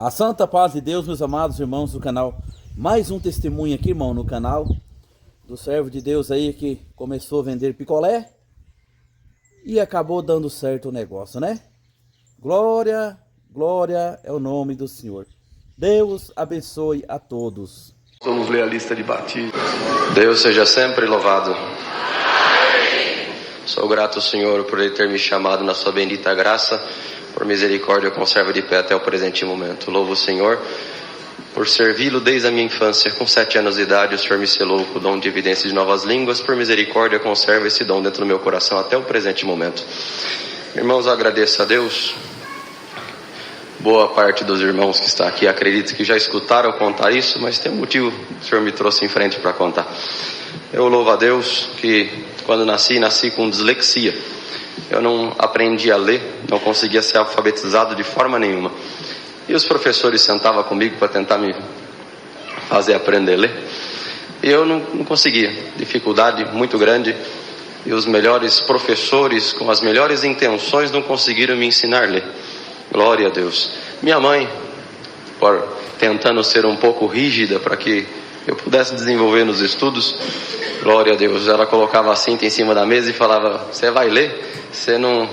A santa paz de Deus, meus amados irmãos do canal. Mais um testemunho aqui, irmão, no canal do servo de Deus aí que começou a vender picolé e acabou dando certo o negócio, né? Glória, glória é o nome do Senhor. Deus abençoe a todos. Vamos ler a lista de batismo. Deus seja sempre louvado. Sou grato ao Senhor por Ele ter me chamado na sua bendita graça. Por misericórdia, conserva de pé até o presente momento. Louvo o Senhor por servi-lo desde a minha infância. Com 7 anos de idade, o Senhor me selou com o dom de evidência de novas línguas. Por misericórdia, conserva esse dom dentro do meu coração até o presente momento. Irmãos, eu agradeço a Deus. Boa parte dos irmãos que está aqui, acredito que já escutaram contar isso, mas tem um motivo que o Senhor me trouxe em frente para contar. Eu louvo a Deus que quando nasci com dislexia. Eu não aprendi a ler, não conseguia ser alfabetizado de forma nenhuma. E os professores sentavam comigo para tentar me fazer aprender a ler. E eu não conseguia, dificuldade muito grande. E os melhores professores, com as melhores intenções, não conseguiram me ensinar a ler. Glória a Deus. Minha mãe, tentando ser um pouco rígida para que eu pudesse desenvolver nos estudos, glória a Deus, ela colocava a cinta em cima da mesa e falava: você vai ler? Você não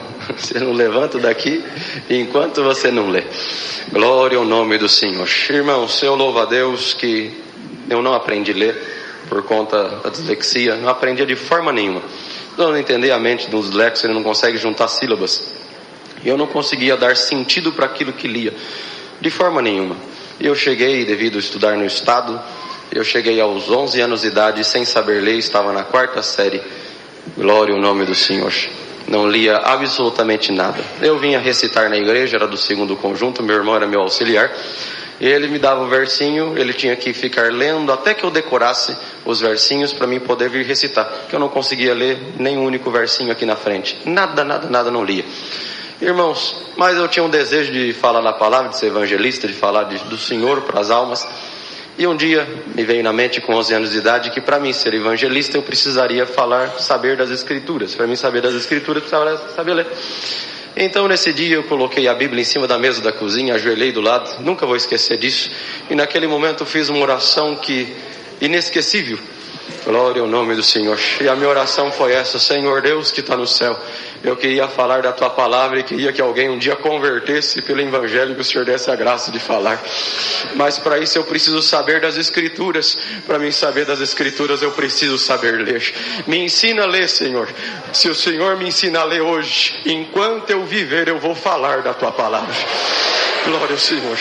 levanta daqui enquanto você não lê. Glória ao nome do Senhor. Irmãos, eu louvo a Deus que eu não aprendi a ler por conta da dislexia, não aprendia de forma nenhuma. Eu não entendi a mente dos dislexos, ele não consegue juntar sílabas. E eu não conseguia dar sentido para aquilo que lia, de forma nenhuma. Eu cheguei, devido a estudar no estado, eu cheguei aos 11 anos de idade sem saber ler, estava na 4ª série. Glória ao nome do Senhor. Não lia absolutamente nada. Eu vinha recitar na igreja, era do 2º conjunto, meu irmão era meu auxiliar. Ele me dava o versinho, ele tinha que ficar lendo até que eu decorasse os versinhos para mim poder vir recitar. Porque eu não conseguia ler nem um único versinho aqui na frente. Nada não lia. Irmãos, mas eu tinha um desejo de falar na palavra, de ser evangelista, de falar do Senhor para as almas. E um dia me veio na mente, com 11 anos de idade, que para mim ser evangelista eu precisaria saber das Escrituras. Para mim saber das Escrituras eu precisava saber ler. Então nesse dia eu coloquei a Bíblia em cima da mesa da cozinha, ajoelhei do lado, nunca vou esquecer disso. E naquele momento eu fiz uma oração inesquecível. Glória ao nome do Senhor. E a minha oração foi essa: Senhor Deus que está no céu, eu queria falar da tua palavra e queria que alguém um dia convertesse pelo evangelho, que o Senhor desse a graça de falar. Mas para isso eu preciso saber das Escrituras. Para mim saber das Escrituras eu preciso saber ler. Me ensina a ler, Senhor. Se o Senhor me ensina a ler hoje, enquanto eu viver eu vou falar da tua palavra. Glória ao Senhor.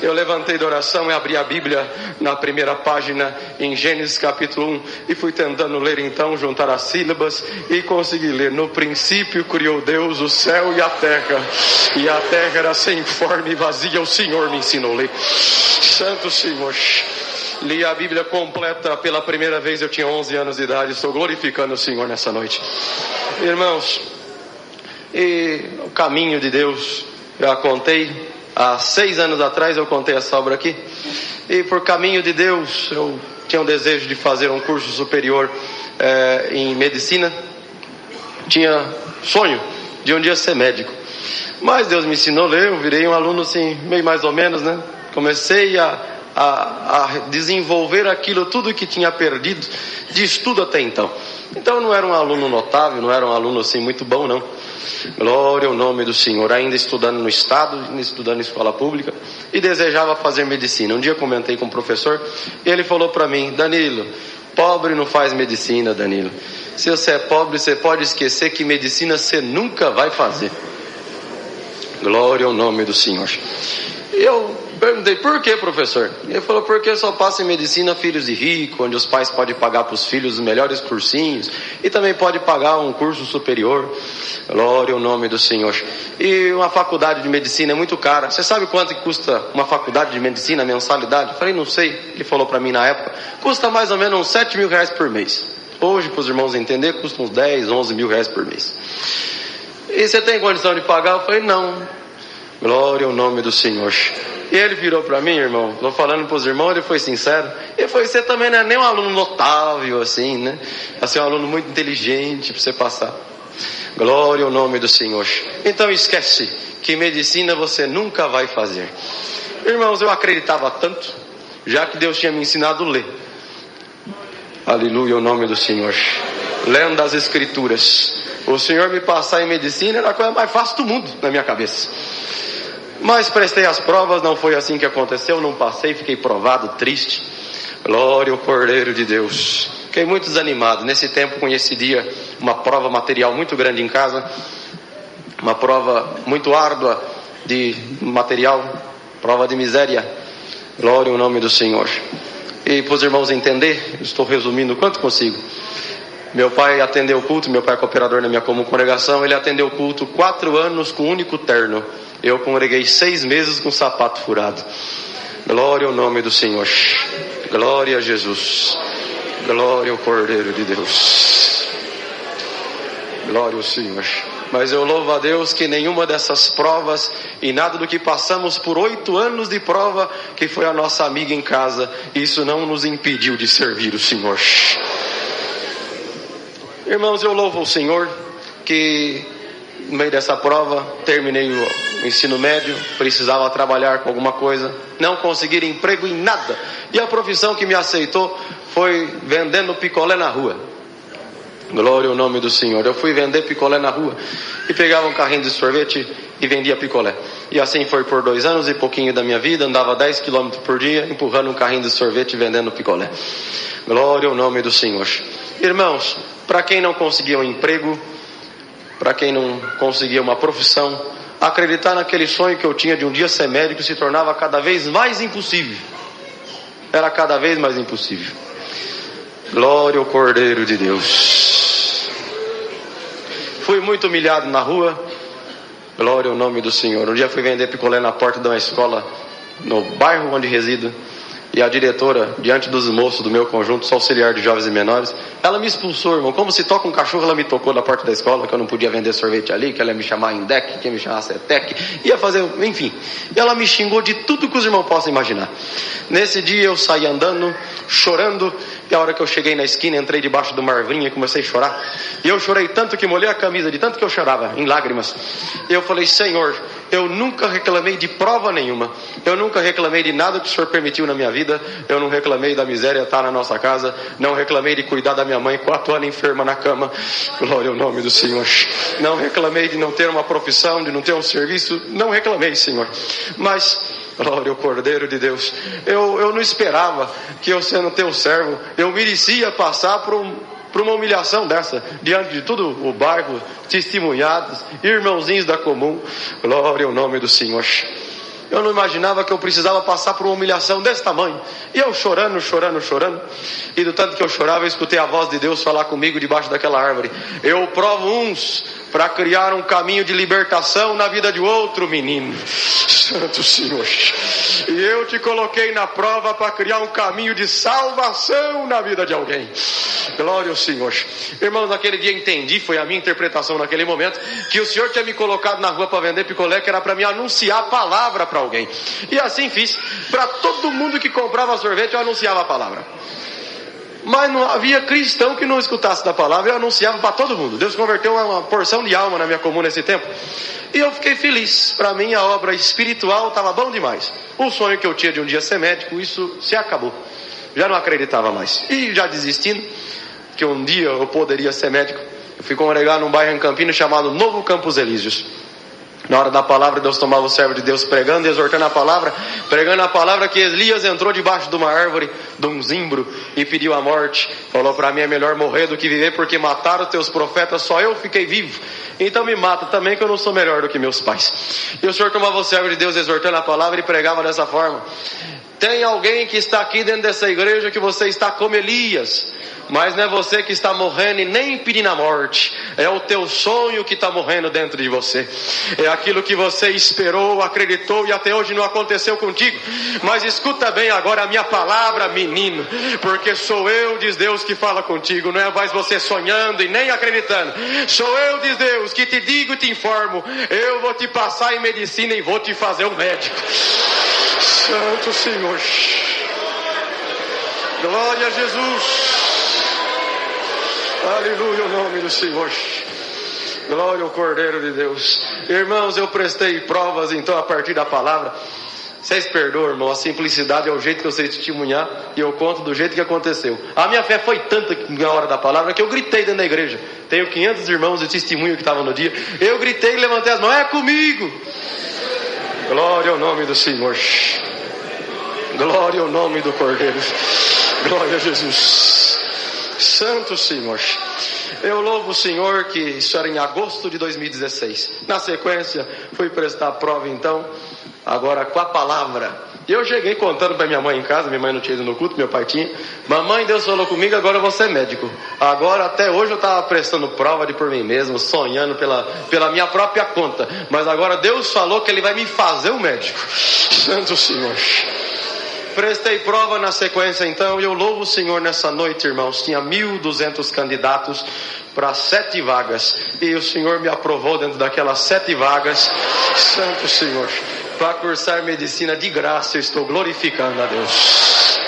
Eu levantei da oração e abri a Bíblia na primeira página, em Gênesis capítulo 1, e fui tentando ler então, juntar as sílabas, e consegui ler: no princípio criou Deus o céu e a terra era sem forma e vazia, o Senhor me ensinou a ler. Santo Senhor. Li a Bíblia completa pela primeira vez, eu tinha 11 anos de idade, estou glorificando o Senhor nessa noite. Irmãos, e o caminho de Deus, eu a contei. Há 6 anos atrás eu contei essa obra aqui. E por caminho de Deus, eu tinha um desejo de fazer um curso superior em medicina. Tinha sonho de um dia ser médico. Mas Deus me ensinou a ler, eu virei um aluno assim, meio mais ou menos, né? Comecei a desenvolver aquilo, tudo que tinha perdido de estudo até então. Então eu não era um aluno notável, não era um aluno assim muito bom, não. Glória ao nome do Senhor. Ainda estudando no estado, estudando em escola pública, e desejava fazer medicina. Um dia comentei com o professor e ele falou para mim: Danilo, pobre não faz medicina, Danilo. Se você é pobre, você pode esquecer que medicina você nunca vai fazer. Glória ao nome do Senhor. Eu perguntei: por que, professor? Ele falou: porque só passa em medicina filhos de rico, onde os pais podem pagar para os filhos os melhores cursinhos, e também pode pagar um curso superior. Glória ao nome do Senhor. E uma faculdade de medicina é muito cara. Você sabe quanto que custa uma faculdade de medicina, a mensalidade? Eu falei: não sei. Ele falou para mim na época: custa mais ou menos uns 7 mil reais por mês. Hoje, para os irmãos entenderem, custa uns 10, 11 mil reais por mês. E você tem condição de pagar? Eu falei: não. Glória ao nome do Senhor. E ele virou para mim, irmão, estou falando para os irmãos, ele foi sincero. Ele falou: você também não é nem um aluno notável assim, né? Assim, um aluno muito inteligente para você passar. Glória ao nome do Senhor. Então esquece que medicina você nunca vai fazer. Irmãos, eu acreditava tanto, já que Deus tinha me ensinado a ler. Aleluia, o nome do Senhor. Lendo as Escrituras. O Senhor me passar em medicina era a coisa mais fácil do mundo na minha cabeça. Mas prestei as provas, não foi assim que aconteceu, não passei, fiquei provado, triste. Glória ao Cordeiro de Deus. Fiquei muito desanimado. Nesse tempo coincidia uma prova material muito grande em casa, uma prova muito árdua de material, prova de miséria. Glória ao nome do Senhor. E para os irmãos entender, estou resumindo o quanto consigo. Meu pai atendeu o culto, meu pai é cooperador na minha comum congregação, ele atendeu o culto 4 anos com um único terno. Eu congreguei 6 meses com sapato furado. Glória ao nome do Senhor. Glória a Jesus. Glória ao Cordeiro de Deus. Glória ao Senhor. Mas eu louvo a Deus que nenhuma dessas provas e nada do que passamos por 8 anos de prova, que foi a nossa amiga em casa, isso não nos impediu de servir o Senhor. Irmãos, eu louvo o Senhor que no meio dessa prova terminei o ensino médio, precisava trabalhar com alguma coisa, não consegui emprego em nada, e a profissão que me aceitou foi vendendo picolé na rua. Glória ao nome do Senhor. Eu fui vender picolé na rua e pegava um carrinho de sorvete e vendia picolé. E assim foi por 2 anos e pouquinho da minha vida. Andava 10 km por dia empurrando um carrinho de sorvete e vendendo picolé. Glória ao nome do Senhor. Irmãos, para quem não conseguia um emprego, para quem não conseguia uma profissão, acreditar naquele sonho que eu tinha de um dia ser médico se tornava cada vez mais impossível. Era cada vez mais impossível. Glória ao Cordeiro de Deus. Fui muito humilhado na rua. Glória ao nome do Senhor. Um dia fui vender picolé na porta de uma escola no bairro onde resido. E a diretora, diante dos moços do meu conjunto, sou auxiliar de jovens e menores, ela me expulsou, irmão. Como se toca um cachorro, ela me tocou na porta da escola, que eu não podia vender sorvete ali, que ela ia me chamar Indec, que ia me chamar Cetec, ia fazer, enfim. E ela me xingou de tudo que os irmãos possam imaginar. Nesse dia eu saí andando, chorando, e a hora que eu cheguei na esquina, entrei debaixo de uma arvrinha e comecei a chorar. E eu chorei tanto que molhei a camisa, de tanto que eu chorava, em lágrimas. E eu falei, Senhor, eu nunca reclamei de prova nenhuma. Eu nunca reclamei de nada que o Senhor permitiu na minha vida. Eu não reclamei da miséria estar na nossa casa. Não reclamei de cuidar da minha mãe 4 anos enferma na cama. Glória ao nome do Senhor. Não reclamei de não ter uma profissão, de não ter um serviço. Não reclamei, Senhor. Mas glória ao Cordeiro de Deus. Eu não esperava que eu, sendo teu servo, eu merecia passar por uma humilhação dessa, diante de todo o bairro, testemunhados, irmãozinhos da comum. Glória ao nome do Senhor. Eu não imaginava que eu precisava passar por uma humilhação desse tamanho. E eu chorando. E do tanto que eu chorava, eu escutei a voz de Deus falar comigo debaixo daquela árvore. Eu provo uns para criar um caminho de libertação na vida de outro menino. Santo Senhor. E eu te coloquei na prova para criar um caminho de salvação na vida de alguém. Glória ao Senhor. Irmãos, naquele dia entendi, foi a minha interpretação naquele momento, que o Senhor tinha me colocado na rua para vender picolé, que era para me anunciar a palavra para alguém. E assim fiz. Para todo mundo que comprava sorvete, eu anunciava a palavra. Mas não havia cristão que não escutasse da palavra. Eu anunciava para todo mundo. Deus converteu uma porção de alma na minha comum nesse tempo. E eu fiquei feliz. Para mim a obra espiritual estava bom demais. O sonho que eu tinha de um dia ser médico, isso se acabou. Já não acreditava mais. E já desistindo, que um dia eu poderia ser médico, eu fui congregar num bairro em Campinas chamado Novo Campos Elíseos. Na hora da palavra, Deus tomava o servo de Deus pregando e exortando a palavra, pregando a palavra, que Elias entrou debaixo de uma árvore, de um zimbro, e pediu a morte. Falou, para mim é melhor morrer do que viver, porque mataram os teus profetas, só eu fiquei vivo. Então me mata também, que eu não sou melhor do que meus pais. E o Senhor tomava o servo de Deus exortando a palavra e pregava dessa forma. Tem alguém que está aqui dentro dessa igreja que você está como Elias, mas não é você que está morrendo e nem pedindo a morte, é o teu sonho que está morrendo dentro de você, é aquilo que você esperou, acreditou e até hoje não aconteceu contigo. Mas escuta bem agora a minha palavra, menino, porque sou eu, diz Deus, que fala contigo, não é mais você sonhando e nem acreditando. Sou eu, diz Deus, que te digo e te informo, eu vou te passar em medicina e vou te fazer um médico. Santo Senhor. Glória a Jesus. Aleluia, o nome do Senhor. Glória ao Cordeiro de Deus. Irmãos, eu prestei provas então a partir da palavra. Vocês perdoam, irmão, a simplicidade é o jeito que eu sei testemunhar e eu conto do jeito que aconteceu. A minha fé foi tanta na hora da palavra que eu gritei dentro da igreja. Tenho 500 irmãos de testemunho que estavam no dia. Eu gritei e levantei as mãos, é comigo. Glória ao nome do Senhor. Glória ao nome do Cordeiro. Glória a Jesus. Santo Senhor. Eu louvo o Senhor que isso era em agosto de 2016. Na sequência, fui prestar a prova então, agora com a palavra. Eu cheguei contando para minha mãe em casa, minha mãe não tinha ido no culto, meu pai tinha. Mamãe, Deus falou comigo, agora eu vou ser médico. Agora, até hoje eu estava prestando prova de por mim mesmo, sonhando pela minha própria conta. Mas agora Deus falou que Ele vai me fazer um médico. Santo Senhor. Prestei prova na sequência então, e eu louvo o Senhor nessa noite, irmãos. Tinha 1.200 candidatos para 7 vagas, e o Senhor me aprovou dentro daquelas 7 vagas. Santo Senhor, para cursar medicina de graça. Eu estou glorificando a Deus.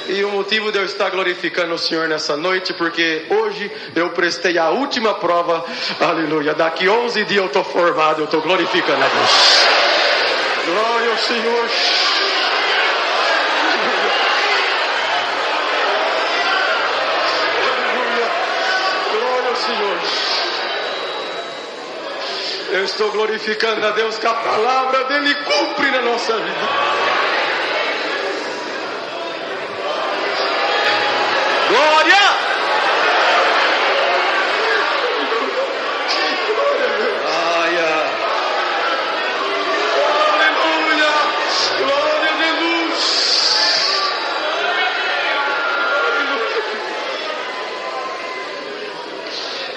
E o motivo de eu estar glorificando o Senhor nessa noite, porque hoje eu prestei a última prova, aleluia. Daqui 11 dias eu estou formado, eu estou glorificando a Deus. Glória ao Senhor. Senhor, eu estou glorificando a Deus que a palavra dele cumpre na nossa vida. Glória! Glória! Aleluia! Glória a Jesus!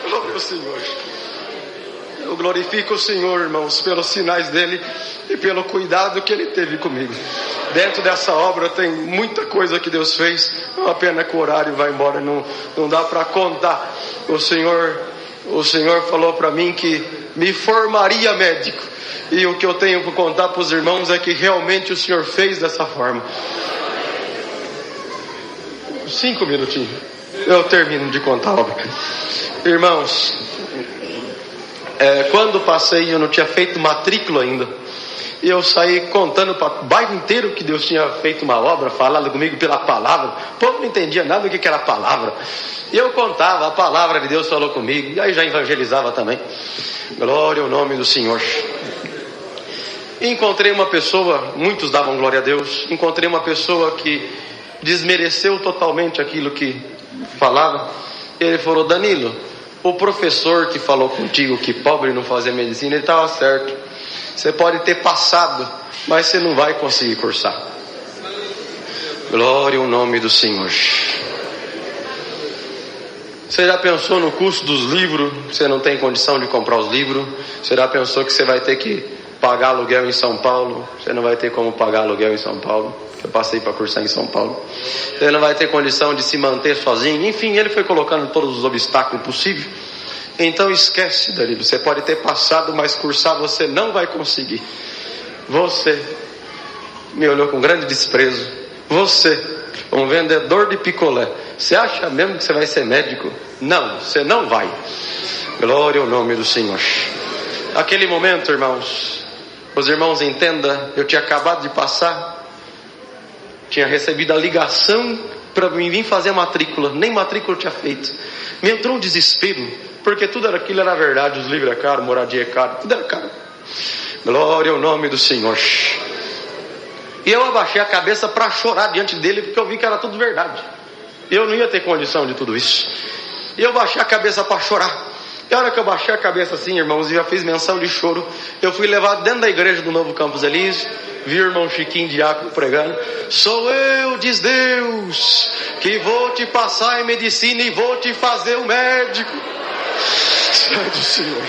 Glória ao Senhor. Eu glorifico o Senhor, irmãos, pelos sinais dele e pelo cuidado que ele teve comigo. Dentro dessa obra tem muita coisa que Deus fez. É uma pena que o horário vai embora, não dá para contar. O Senhor falou para mim que me formaria médico. E o que eu tenho para contar para os irmãos é que realmente o Senhor fez dessa forma. 5 minutinhos, eu termino de contar a obra. Irmãos, quando passei, eu não tinha feito matrícula ainda. E eu saí contando para o bairro inteiro que Deus tinha feito uma obra, falado comigo pela palavra. O povo não entendia nada do que era palavra. E eu contava, a palavra de Deus falou comigo. E aí já evangelizava também. Glória ao nome do Senhor. E encontrei uma pessoa, muitos davam glória a Deus. Encontrei uma pessoa que desmereceu totalmente aquilo que falava. Ele falou: Danilo, o professor que falou contigo que pobre não fazia medicina, ele estava certo. Você pode ter passado, mas você não vai conseguir cursar. Glória ao nome do Senhor. Você já pensou no custo dos livros? Você não tem condição de comprar os livros? Você já pensou que você vai ter que pagar aluguel em São Paulo? Você não vai ter como pagar aluguel em São Paulo. Eu passei para cursar em São Paulo. Você não vai ter condição de se manter sozinho. Enfim, ele foi colocando todos os obstáculos possíveis. Então esquece, Danilo. Você pode ter passado, mas cursar você não vai conseguir. Você me olhou com grande desprezo. Você, um vendedor de picolé, você acha mesmo que você vai ser médico? Não, você não vai. Glória ao nome do Senhor. Aquele momento, irmãos, os irmãos entendam, eu tinha acabado de passar, tinha recebido a ligação para mim vir fazer a matrícula, nem matrícula eu tinha feito. Me entrou um desespero, porque tudo aquilo era verdade, os livros é caro, moradia é caro, tudo era caro. Glória ao nome do Senhor. E eu abaixei a cabeça para chorar diante dele, porque eu vi que era tudo verdade. Eu não ia ter condição de tudo isso. E eu baixei a cabeça para chorar. E a hora que eu baixei a cabeça assim, irmãos, e já fiz menção de choro, eu fui levado dentro da igreja do Novo Campos Elísio, vi o irmão Chiquinho Diácono pregando: sou eu, diz Deus, que vou te passar em medicina e vou te fazer um médico. Santo Senhor.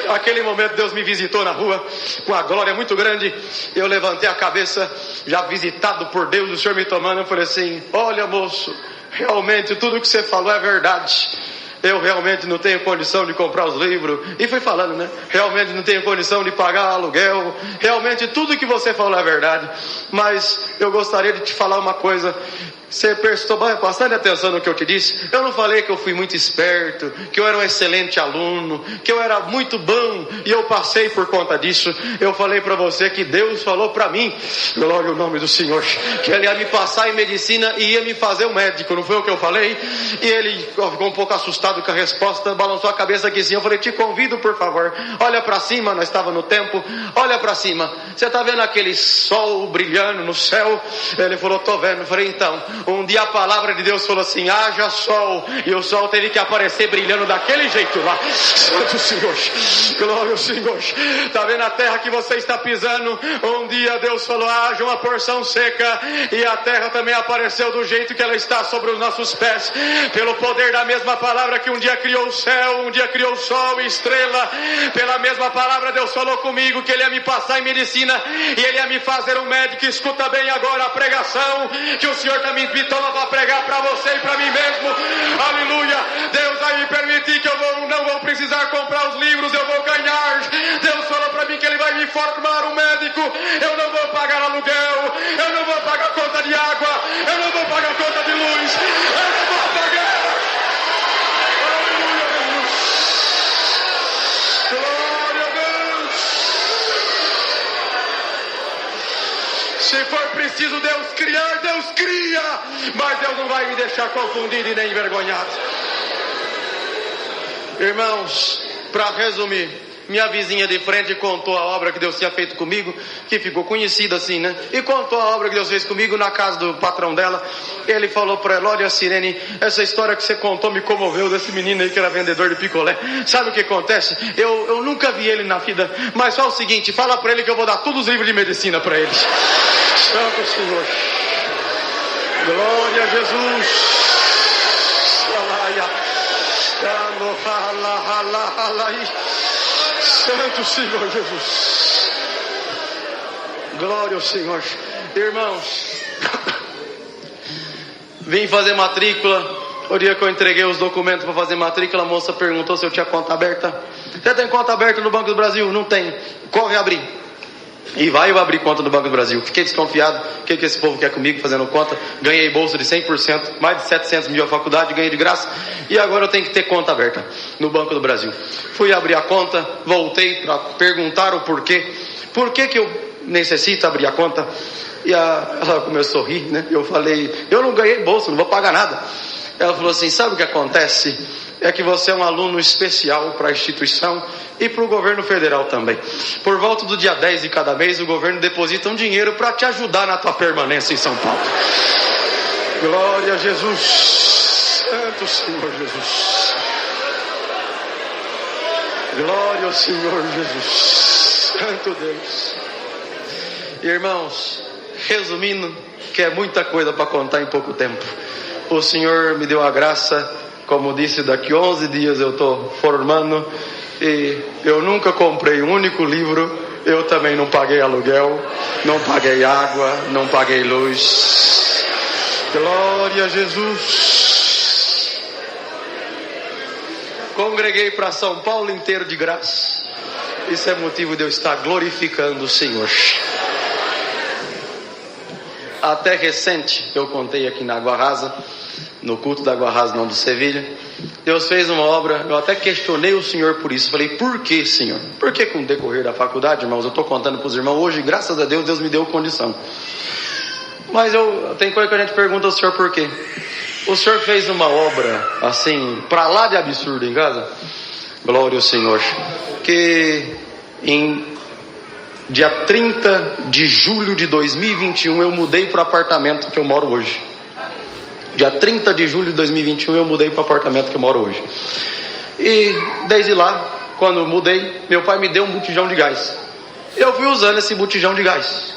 Aquele momento Deus me visitou na rua com a glória muito grande. Eu levantei a cabeça, já visitado por Deus, o Senhor me tomando. Eu falei assim: olha, moço, realmente tudo que você falou é verdade. Eu realmente não tenho condição de comprar os livros. E fui falando, né? Realmente não tenho condição de pagar aluguel. Realmente tudo que você falou é verdade. Mas eu gostaria de te falar uma coisa. Você prestou bastante atenção no que eu te disse? Eu não falei que eu fui muito esperto, que eu era um excelente aluno, que eu era muito bom e eu passei por conta disso. Eu falei para você que Deus falou para mim, glória ao nome do Senhor, que Ele ia me passar em medicina e ia me fazer um médico. Não foi o que eu falei? E ele ficou um pouco assustado com a resposta, balançou a cabeça aqui sim. Eu falei, te convido por favor, olha para cima, nós estávamos no templo, olha para cima, você está vendo aquele sol brilhando no céu? Ele falou, tô vendo. Eu falei, então, um dia a palavra de Deus falou assim, haja sol, e o sol teve que aparecer brilhando daquele jeito lá. Santo Senhor, glória ao Senhor. Está vendo a terra que você está pisando? Um dia Deus falou, haja uma porção seca, e a terra também apareceu do jeito que ela está sobre os nossos pés, pelo poder da mesma palavra que um dia criou o céu, um dia criou o sol e estrela. Pela mesma palavra Deus falou comigo que Ele ia me passar em medicina e Ele ia me fazer um médico. Escuta bem agora a pregação que o Senhor está me invitando para pregar para você e para mim mesmo. Aleluia. Deus vai me permitir que eu não vou precisar comprar os livros, eu vou ganhar. Deus falou para mim que Ele vai me formar um médico. Eu não vou pagar aluguel, eu não vou pagar conta de água, eu não vou pagar conta de luz, eu não vou pagar. Se for preciso Deus criar, Deus cria, mas Deus não vai me deixar confundido e nem envergonhado. Irmãos, para resumir, minha vizinha de frente contou a obra que Deus tinha feito comigo, que ficou conhecida assim, né? E contou a obra que Deus fez comigo na casa do patrão dela. Ele falou para ela, olha Sirene, essa história que você contou me comoveu, desse menino aí que era vendedor de picolé. Sabe o que acontece? Eu nunca vi ele na vida, mas fala o seguinte, fala para ele que eu vou dar todos os livros de medicina para ele. Santo Senhor, glória a Jesus. Santo Senhor Jesus, glória ao Senhor. Irmãos, vim fazer matrícula. O dia que eu entreguei os documentos para fazer matrícula, a moça perguntou se eu tinha conta aberta. Você tem conta aberta no Banco do Brasil? Não tem. Corre abrir. E vai eu abrir conta no Banco do Brasil. Fiquei desconfiado. O que esse povo quer comigo fazendo conta? Ganhei bolsa de 100%, mais de 700 mil a faculdade, ganhei de graça. E agora eu tenho que ter conta aberta no Banco do Brasil. Fui abrir a conta, voltei para perguntar o porquê. Por que eu necessito abrir a conta? E ela começou a rir, né? Eu falei, eu não ganhei bolsa, não vou pagar nada. Ela falou assim, sabe o que acontece? É que você é um aluno especial para a instituição e para o governo federal também. Por volta do dia 10 de cada mês, o governo deposita um dinheiro para te ajudar na tua permanência em São Paulo. Glória a Jesus. Santo Senhor Jesus. Glória ao Senhor Jesus. Santo Deus. Irmãos, resumindo, que é muita coisa para contar em pouco tempo. O Senhor me deu a graça, como disse, daqui 11 dias eu estou formando, e eu nunca comprei um único livro, eu também não paguei aluguel, não paguei água, não paguei luz. Glória a Jesus. Congreguei para São Paulo inteiro de graça. Isso é motivo de eu estar glorificando o Senhor. Até recente, eu contei aqui na Água Rasa, no culto da Água Rasa, não do Sevilha, Deus fez uma obra. Eu até questionei o Senhor por isso. Falei, por que, Senhor? Porque com o decorrer da faculdade, irmãos, eu estou contando para os irmãos hoje, graças a Deus, Deus me deu condição. Mas tem coisa que a gente pergunta ao Senhor por quê. O Senhor fez uma obra assim, para lá de absurdo em casa. Glória ao Senhor. Que em dia 30 de julho de 2021 eu mudei para o apartamento que eu moro hoje. Dia 30 de julho de 2021 eu mudei para o apartamento que eu moro hoje. E desde lá, quando eu mudei, meu pai me deu um botijão de gás. Eu fui usando esse botijão de gás.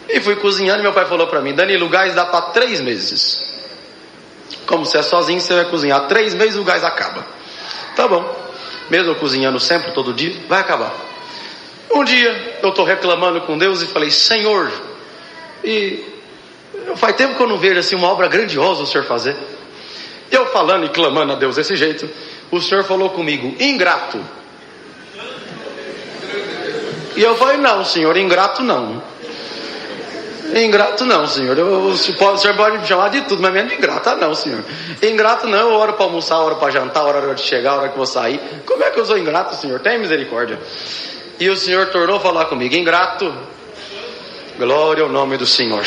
E fui cozinhando e meu pai falou para mim, Danilo, o gás dá para 3 meses. Como você é sozinho, você vai cozinhar 3 meses, o gás acaba. Tá bom. Mesmo cozinhando sempre, todo dia, vai acabar. Um dia eu estou reclamando com Deus e falei, Senhor, e faz tempo que eu não vejo assim uma obra grandiosa o Senhor fazer. Eu falando e clamando a Deus desse jeito, o Senhor falou comigo, ingrato. E eu falei, não Senhor, ingrato não. Ingrato não, senhor. O senhor pode me chamar de tudo, mas menos de ingrato. Ah, não, senhor. Ingrato não, eu oro para almoçar, hora para jantar, hora de chegar, hora que vou sair. Como é que eu sou ingrato, senhor? Tem misericórdia. E o senhor tornou a falar comigo: ingrato, glória ao nome do Senhor.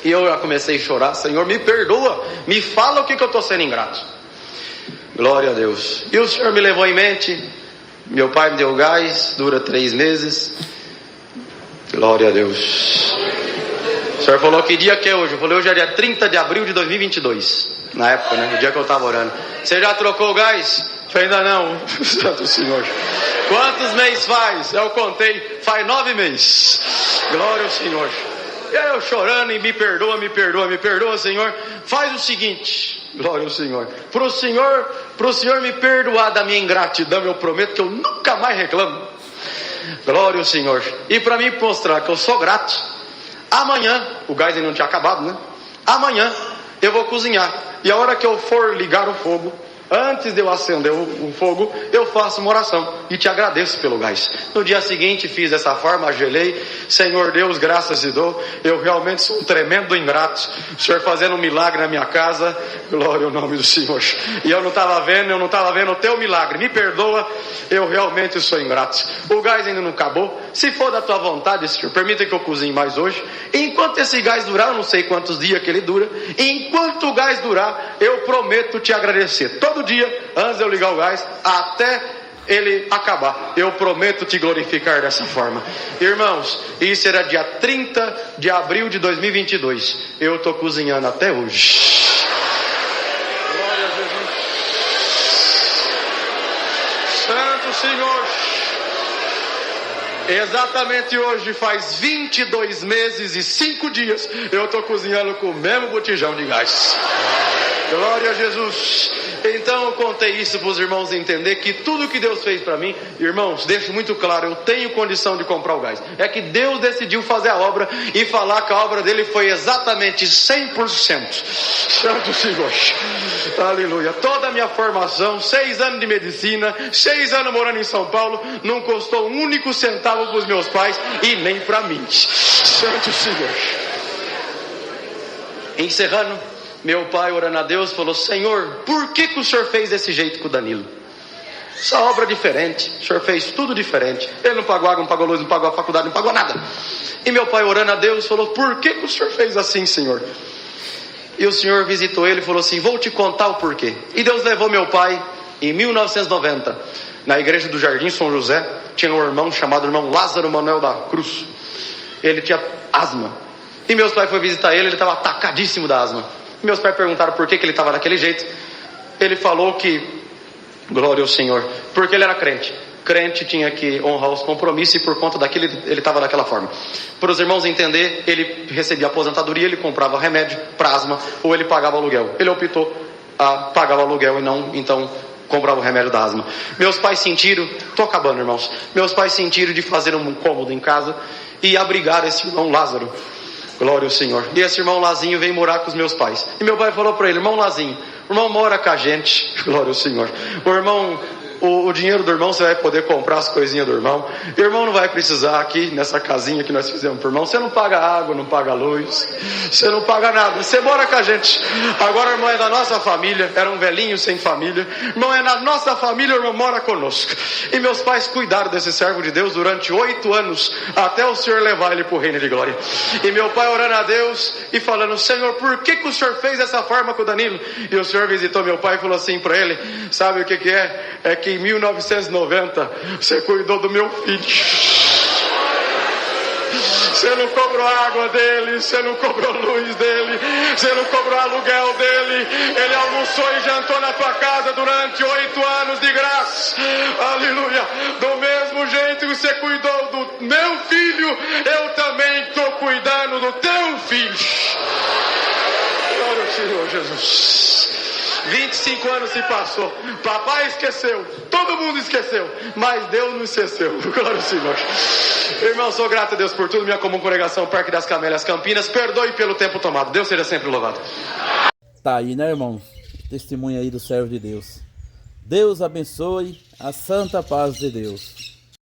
E eu já comecei a chorar: Senhor, me perdoa, me fala o que eu estou sendo ingrato. Glória a Deus. E o senhor me levou em mente. Meu pai me deu gás, dura 3 meses. Glória a Deus. O senhor falou que dia que é hoje? Eu falei: hoje é dia 30 de abril de 2022. Na época, né? O dia que eu estava orando. Você já trocou o gás? Eu falei: ainda não. Santo Senhor. Quantos meses faz? Eu contei. Faz 9 meses. Glória ao Senhor. E aí eu chorando: e me perdoa, me perdoa, me perdoa, Senhor. Faz o seguinte. Glória ao Senhor. Pro Senhor me perdoar da minha ingratidão, eu prometo que eu nunca mais reclamo. Glória ao Senhor. E para mim mostrar que eu sou grato, amanhã, o gás ainda não tinha acabado, né? Amanhã eu vou cozinhar. E a hora que eu for ligar o fogo, antes de eu acender o fogo, eu faço uma oração e te agradeço pelo gás. No dia seguinte fiz dessa forma, ajoelhei: Senhor Deus, graças te dou. Eu realmente sou um tremendo ingrato. O Senhor fazendo um milagre na minha casa. Glória ao nome do Senhor. E eu não estava vendo o teu milagre. Me perdoa, eu realmente sou ingrato. O gás ainda não acabou. Se for da tua vontade, Senhor, permita que eu cozinhe mais hoje. Enquanto esse gás durar, eu não sei quantos dias que ele dura. Enquanto o gás durar, eu prometo te agradecer. Todo dia, antes de eu ligar o gás, até ele acabar, eu prometo te glorificar dessa forma. Irmãos, isso era dia 30 de abril de 2022. Eu estou cozinhando até hoje. Glória a Jesus. Santo Senhor. Exatamente hoje faz 22 meses e 5 dias eu estou cozinhando com o mesmo botijão de gás. Glória a Jesus. Então eu contei isso para os irmãos entender que tudo que Deus fez para mim, irmãos, deixo muito claro, eu tenho condição de comprar o gás. É que Deus decidiu fazer a obra e falar que a obra dele foi exatamente 100%. Santo Senhor. Aleluia. Toda a minha formação, 6 anos de medicina, 6 anos morando em São Paulo, não custou um único centavo para os meus pais e nem para mim. Santo Senhor. Encerrando, meu pai, orando a Deus, falou: Senhor, por que o Senhor fez desse jeito com o Danilo? Essa obra diferente, o Senhor fez tudo diferente. Ele não pagou água, não pagou luz, não pagou a faculdade, não pagou nada. E meu pai, orando a Deus, falou: por que o Senhor fez assim, Senhor? E o Senhor visitou ele e falou assim: vou te contar o porquê. E Deus levou meu pai em 1990, na igreja do Jardim São José. Tinha um irmão chamado irmão Lázaro Manuel da Cruz. Ele tinha asma. E meus pais foram visitar ele estava atacadíssimo da asma. Meus pais perguntaram por que ele estava daquele jeito. Ele falou que, glória ao Senhor, porque ele era crente. Crente tinha que honrar os compromissos e por conta daquilo ele estava daquela forma. Para os irmãos entender, ele recebia aposentadoria, ele comprava remédio para asma ou ele pagava aluguel. Ele optou a pagar o aluguel e não, então, comprava o remédio da asma. Meus pais sentiram, estou acabando, irmãos, meus pais sentiram de fazer um cômodo em casa e abrigar esse irmão Lázaro. Glória ao Senhor. E esse irmão Lazinho veio morar com os meus pais. E meu pai falou para ele: irmão Lazinho, o irmão mora com a gente. Glória ao Senhor. O irmão, o dinheiro do irmão você vai poder comprar as coisinhas do irmão. O irmão não vai precisar aqui nessa casinha que nós fizemos para o irmão. Você não paga água, não paga luz, você não paga nada. Você mora com a gente. Agora o irmão é da nossa família. Era um velhinho sem família. O irmão é da nossa família, o irmão mora conosco. E meus pais cuidaram desse servo de Deus durante 8 anos, até o Senhor levar ele para o reino de glória. E meu pai orando a Deus e falando: Senhor, por que o Senhor fez dessa forma com o Danilo? E o Senhor visitou meu pai e falou assim para ele: sabe o que é? É que em 1990 você cuidou do meu filho. Você não cobrou a água dele, você não cobrou a luz dele, você não cobrou o aluguel dele. Ele almoçou e jantou na tua casa durante 8 anos de graça. Aleluia. Do mesmo jeito que você cuidou do meu filho, eu também estou cuidando do teu filho. Glória ao Senhor Jesus. 25 anos se passou, papai esqueceu, todo mundo esqueceu, mas Deus não esqueceu. Glória ao Senhor. Irmão, sou grato a Deus por tudo. Minha comum congregação Parque das Camélias Campinas, perdoe pelo tempo tomado. Deus seja sempre louvado. Tá aí, né, irmão? Testemunho aí do servo de Deus. Deus abençoe, a santa paz de Deus.